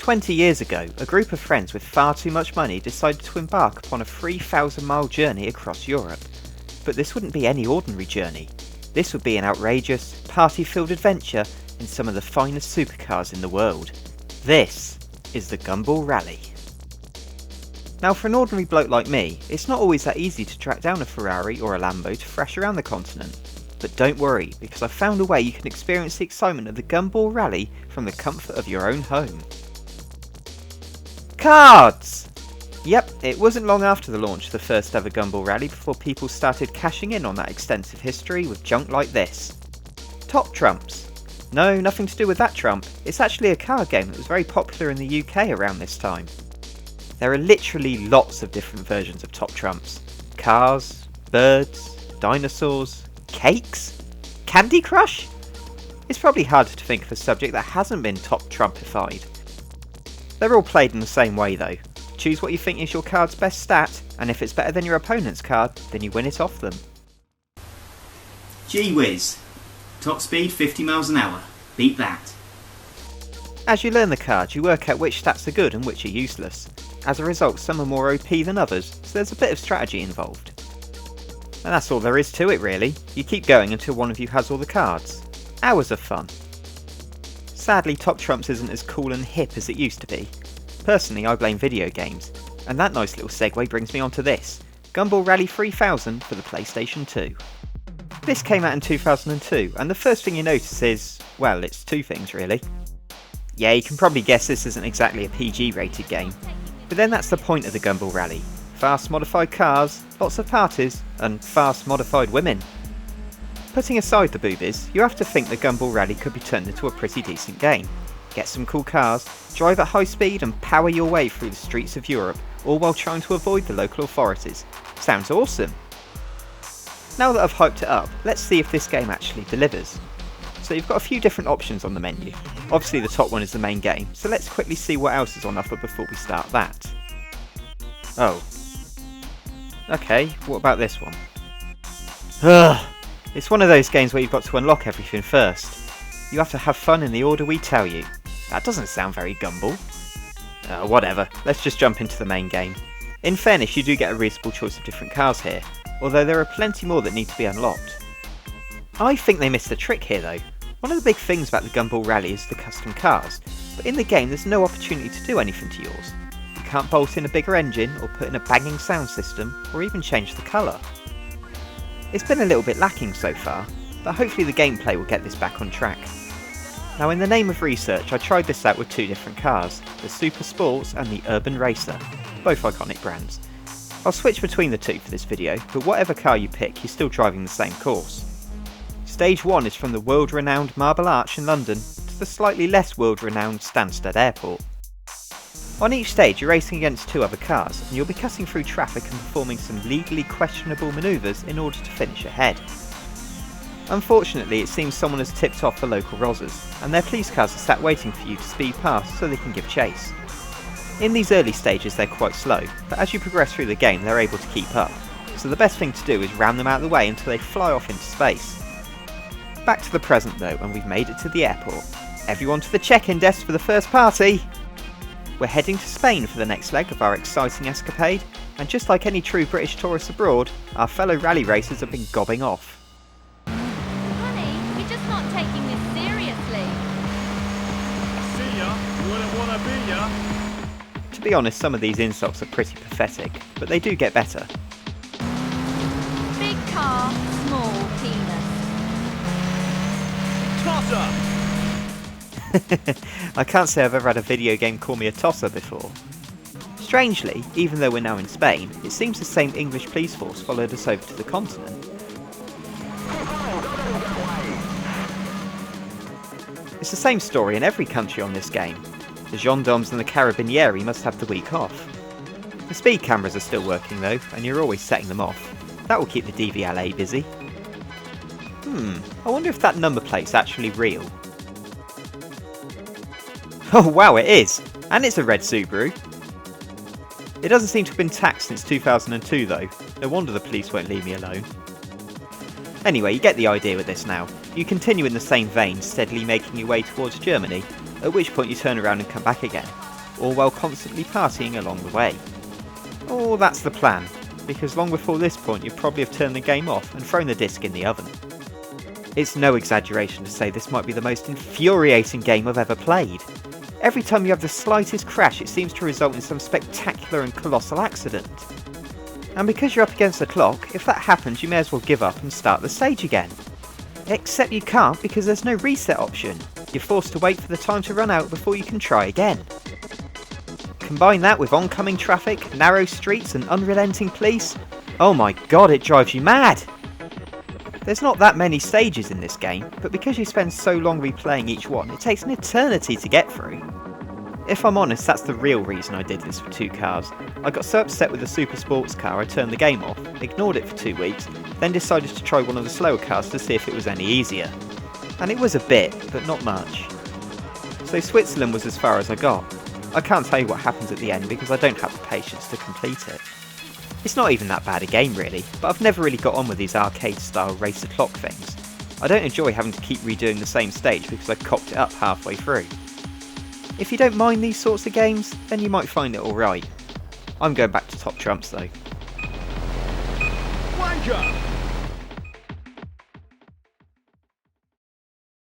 20 years ago, a group of friends with far too much money decided to embark upon a 3,000-mile journey across Europe. But this wouldn't be any ordinary journey. This would be an outrageous, party-filled adventure in some of the finest supercars in the world. This is the Gumball Rally. Now for an ordinary bloke like me, it's not always that easy to track down a Ferrari or a Lambo to thrash around the continent. But don't worry, because I've found a way you can experience the excitement of the Gumball Rally from the comfort of your own home. Cards! Yep, it wasn't long after the launch of the first ever Gumball Rally before people started cashing in on that extensive history with junk like this. Top Trumps. No, nothing to do with that trump. It's actually a card game that was very popular in the UK around this time. There are literally lots of different versions of Top Trumps. Cars, birds, dinosaurs, cakes? Candy Crush? It's probably harder to think of a subject that hasn't been top trumpified. They're all played in the same way though. Choose what you think is your card's best stat, and if it's better than your opponent's card, then you win it off them. Gee whiz. Top speed 50 miles an hour. Beat that. As you learn the cards, you work out which stats are good and which are useless. As a result, some are more OP than others, so there's a bit of strategy involved. And that's all there is to it really. You keep going until one of you has all the cards. Hours of fun. Sadly, Top Trumps isn't as cool and hip as it used to be. Personally, I blame video games, and that nice little segue brings me onto this, Gumball Rally 3000 for the PlayStation 2. This came out in 2002, and the first thing you notice is, well, it's two things really. Yeah, you can probably guess this isn't exactly a PG rated game, but then that's the point of the Gumball Rally. Fast modified cars, lots of parties, and fast modified women. Putting aside the boobies, you have to think the Gumball Rally could be turned into a pretty decent game. Get some cool cars, drive at high speed and power your way through the streets of Europe, all while trying to avoid the local authorities. Sounds awesome! Now that I've hyped it up, let's see if this game actually delivers. So you've got a few different options on the menu. Obviously the top one is the main game, so let's quickly see what else is on offer before we start that. Oh. Okay, what about this one? Ugh! It's one of those games where you've got to unlock everything first. You have to have fun in the order we tell you. That doesn't sound very Gumball. Whatever, let's just jump into the main game. In fairness, you do get a reasonable choice of different cars here, although there are plenty more that need to be unlocked. I think they missed a trick here though. One of the big things about the Gumball Rally is the custom cars, but in the game there's no opportunity to do anything to yours. You can't bolt in a bigger engine, or put in a banging sound system, or even change the colour. It's been a little bit lacking so far, but hopefully the gameplay will get this back on track. Now in the name of research, I tried this out with two different cars, the Super Sports and the Urban Racer, both iconic brands. I'll switch between the two for this video, but whatever car you pick, you're still driving the same course. Stage 1 is from the world-renowned Marble Arch in London to the slightly less world-renowned Stansted Airport. On each stage you're racing against two other cars, and you'll be cutting through traffic and performing some legally questionable manoeuvres in order to finish ahead. Unfortunately, it seems someone has tipped off the local Rozzers, and their police cars are sat waiting for you to speed past so they can give chase. In these early stages they're quite slow, but as you progress through the game they're able to keep up, so the best thing to do is ram them out of the way until they fly off into space. Back to the present though, and we've made it to the airport. Everyone to the check-in desk for the first party! We're heading to Spain for the next leg of our exciting escapade, and just like any true British tourists abroad, our fellow rally racers have been gobbing off. Honey, we're just not taking this seriously. See ya, wouldn't wanna be ya. To be honest, some of these insults are pretty pathetic, but they do get better. Big car, small penis. Tosser! I can't say I've ever had a video game call me a tosser before. Strangely, even though we're now in Spain, it seems the same English police force followed us over to the continent. It's the same story in every country on this game. The gendarmes and the carabinieri must have the week off. The speed cameras are still working though, and you're always setting them off. That will keep the DVLA busy. I wonder if that number plate's actually real. Oh wow, it is! And it's a red Subaru. It doesn't seem to have been taxed since 2002 though. No wonder the police won't leave me alone. Anyway, you get the idea with this now. You continue in the same vein, steadily making your way towards Germany, at which point you turn around and come back again. all while constantly partying along the way. Or that's the plan, because long before this point you'd probably have turned the game off and thrown the disc in the oven. It's no exaggeration to say this might be the most infuriating game I've ever played. Every time you have the slightest crash it seems to result in some spectacular and colossal accident. And because you're up against the clock, if that happens you may as well give up and start the stage again. Except you can't because there's no reset option. You're forced to wait for the time to run out before you can try again. Combine that with oncoming traffic, narrow streets and unrelenting police, oh my god, it drives you mad! There's not that many stages in this game, but because you spend so long replaying each one, it takes an eternity to get through. If I'm honest, that's the real reason I did this for 2 cars. I got so upset with the super sports car I turned the game off, ignored it for 2 weeks, then decided to try one of the slower cars to see if it was any easier. And it was a bit, but not much. So Switzerland was as far as I got. I can't tell you what happens at the end because I don't have the patience to complete it. It's not even that bad a game really, but I've never really got on with these arcade style race the clock things. I don't enjoy having to keep redoing the same stage because I cocked it up halfway through. If you don't mind these sorts of games, then you might find it alright. I'm going back to Top Trumps though. Wanker!